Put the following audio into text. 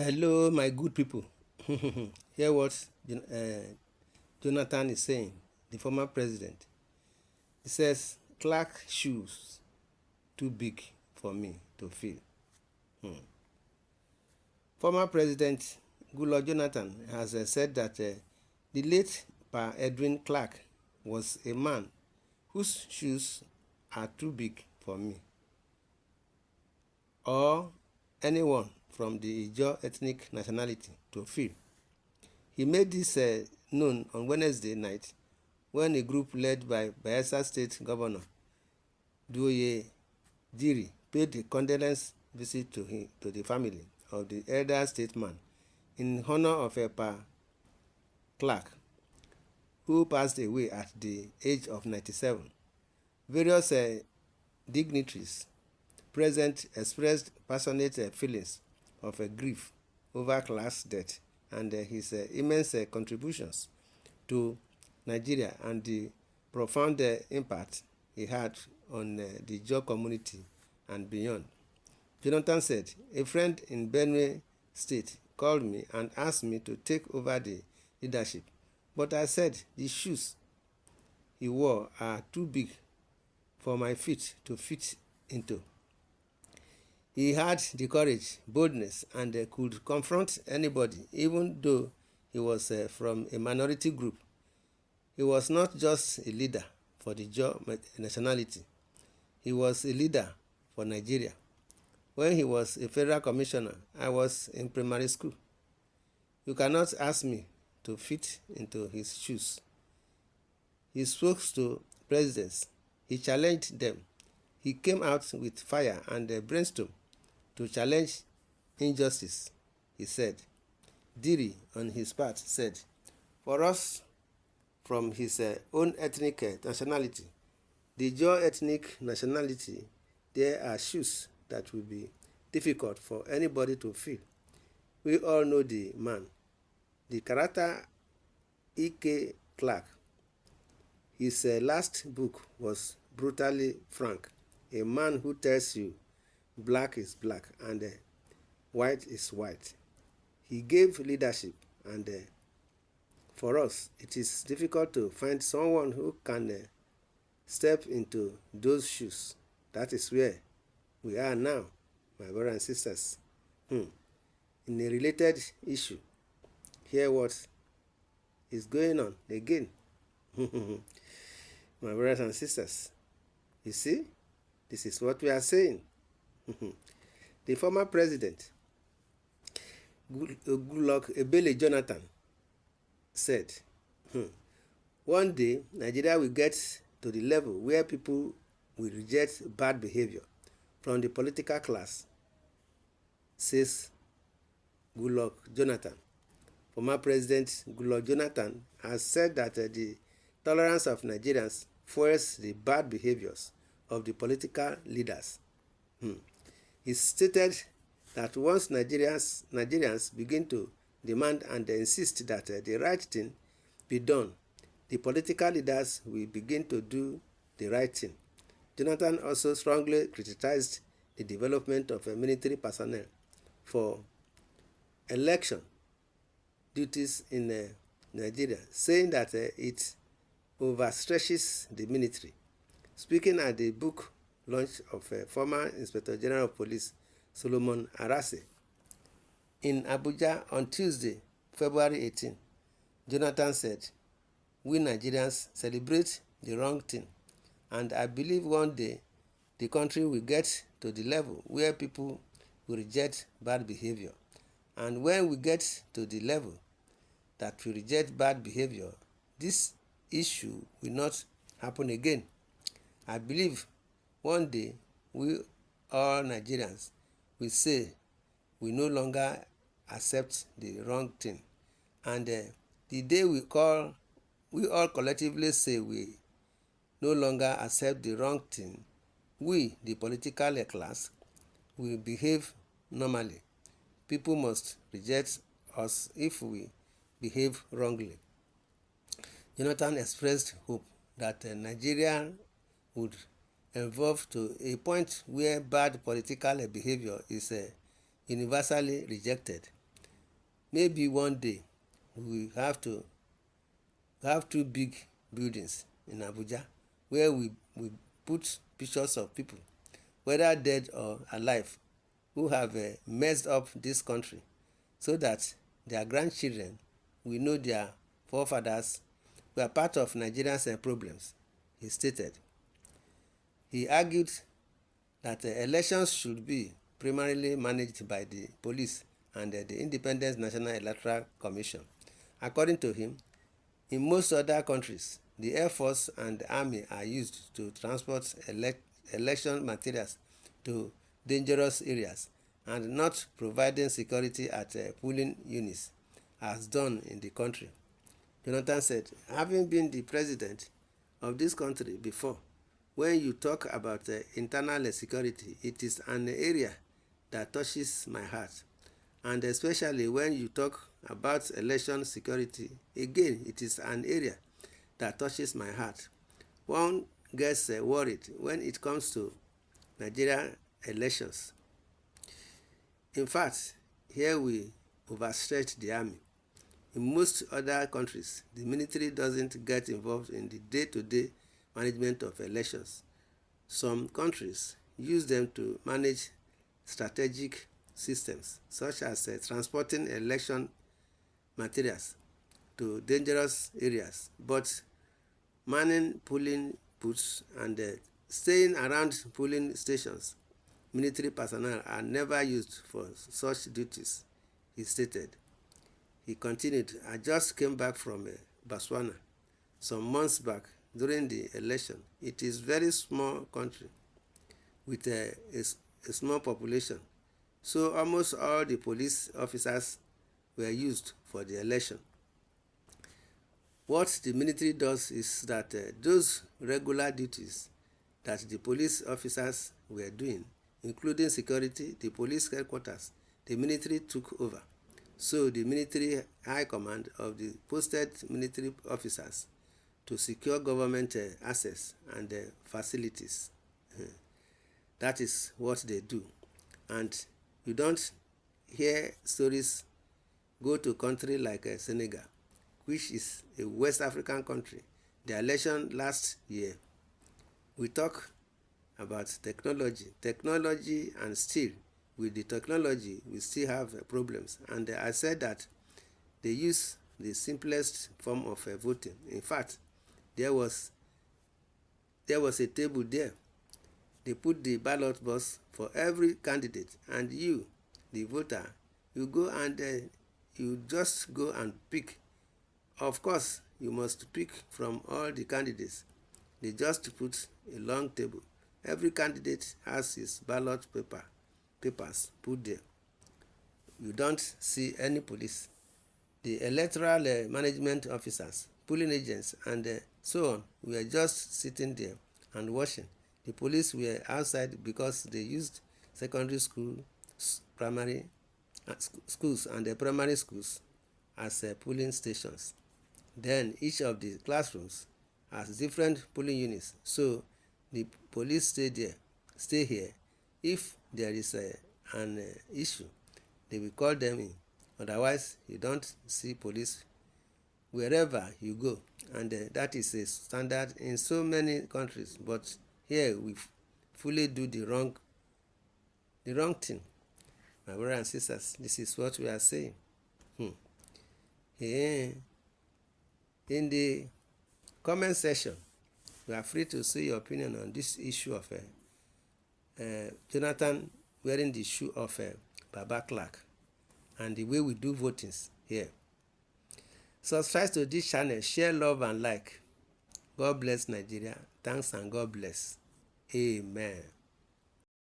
Hello, my good people. Hear what Jonathan is saying, the former president. He says, Clark shoes too big for me to fill. Former President Goodluck Jonathan has said that the late Pa Edwin Clark was a man whose shoes are too big for me or anyone from the Ijaw ethnic nationality to fill. He made this known on Wednesday night when a group led by Bayesa State Governor Duoye Diri paid a condolence visit to the family of the elder statesman in honor of Pa Clark, who passed away at the age of 97. Various dignitaries present expressed passionate feelings of grief over Clark's death and his immense contributions to Nigeria and the profound impact he had on the Ijaw community and beyond. Jonathan said, a friend in Benue State called me and asked me to take over the leadership, but I said the shoes he wore are too big for my feet to fit into. He had the courage, boldness, and could confront anybody, even though he was from a minority group. He was not just a leader for the Ijaw nationality. He was a leader for Nigeria. When he was a federal commissioner, I was in primary school. You cannot ask me to fit into his shoes. He spoke to presidents. He challenged them. He came out with fire and brainstorm to challenge injustice, he said. Diri, on his part, said, for us, from his own ethnic nationality, the Ijaw ethnic nationality, there are shoes that will be difficult for anybody to fill. We all know the man, the character E.K. Clark. His last book was brutally frank, a man who tells you black is black and white is white. He gave leadership, and for us, it is difficult to find someone who can step into those shoes. That is where we are now, my brothers and sisters. In a related issue, hear what is going on again. My brothers and sisters, you see, this is what we are saying. The former president, Goodluck Ebele Jonathan, said, one day Nigeria will get to the level where people will reject bad behavior from the political class, says Goodluck Jonathan. Former President Goodluck Jonathan has said that the tolerance of Nigerians fuels the bad behaviors of the political leaders. He stated that once Nigerians begin to demand and insist that the right thing be done, the political leaders will begin to do the right thing. Jonathan also strongly criticized the development of military personnel for election duties in Nigeria, saying that it overstretches the military. Speaking at the book launch of former Inspector General of Police Solomon Arase in Abuja on Tuesday, February 18, Jonathan said, we Nigerians celebrate the wrong thing, and I believe one day the country will get to the level where people will reject bad behavior. And when we get to the level that we reject bad behavior, this issue will not happen again. I believe one day we all Nigerians will say we no longer accept the wrong thing. And the day we all collectively say we no longer accept the wrong thing, we, the political class, will behave normally. People must reject us if we behave wrongly. Jonathan expressed hope that Nigeria would evolve to a point where bad political behavior is universally rejected maybe one day we will have two big buildings in Abuja where we put pictures of people, whether dead or alive, who have messed up this country, so that their grandchildren will know their forefathers were part of Nigeria's problems, he stated. He argued that elections should be primarily managed by the police and the Independent National Electoral Commission. According to him, in most other countries, the Air Force and the Army are used to transport election materials to dangerous areas and not providing security at polling units as done in the country. Jonathan said, having been the president of this country before, when you talk about internal security, it is an area that touches my heart. And especially when you talk about election security, again, it is an area that touches my heart. One gets worried when it comes to Nigerian elections. In fact, here we overstretch the army. In most other countries, the military doesn't get involved in the day-to-day management of elections. Some countries use them to manage strategic systems, such as transporting election materials to dangerous areas, but manning polling booths and staying around polling stations, military personnel are never used for such duties, he stated. He continued, I just came back from Botswana some months back during the election. It is a very small country with a small population, so almost all the police officers were used for the election. What the military does is that those regular duties that the police officers were doing, including security, the police headquarters, the military took over. So the military high command of the posted military officers to secure government access and facilities. That is what they do. And you don't hear stories go to a country like Senegal, which is a West African country. The election last year, we talk about technology, and still with the technology we still have problems. And I said that they use the simplest form of voting. In fact, there was a table there. They put the ballot box for every candidate, and you, the voter, you go and you just go and pick. Of course, you must pick from all the candidates. They just put a long table. Every candidate has his ballot papers put there. You don't see any police. The electoral management officers, polling agents, and so on were just sitting there and watching. The police were outside because they used secondary school, primary schools, and the primary schools as polling stations. Then each of the classrooms has different polling units, so the police stay here. If there is an issue, they will call them in. Otherwise, you don't see police wherever you go, and that is a standard in so many countries. But here we fully do the wrong thing. My brothers and sisters, this is what we are saying. In the comment section, you are free to say your opinion on this issue of Jonathan wearing the shoe of Baba Clarck and the way we do votings here. Subscribe to this channel, share, love, and like. God bless Nigeria. Thanks and God bless. Amen.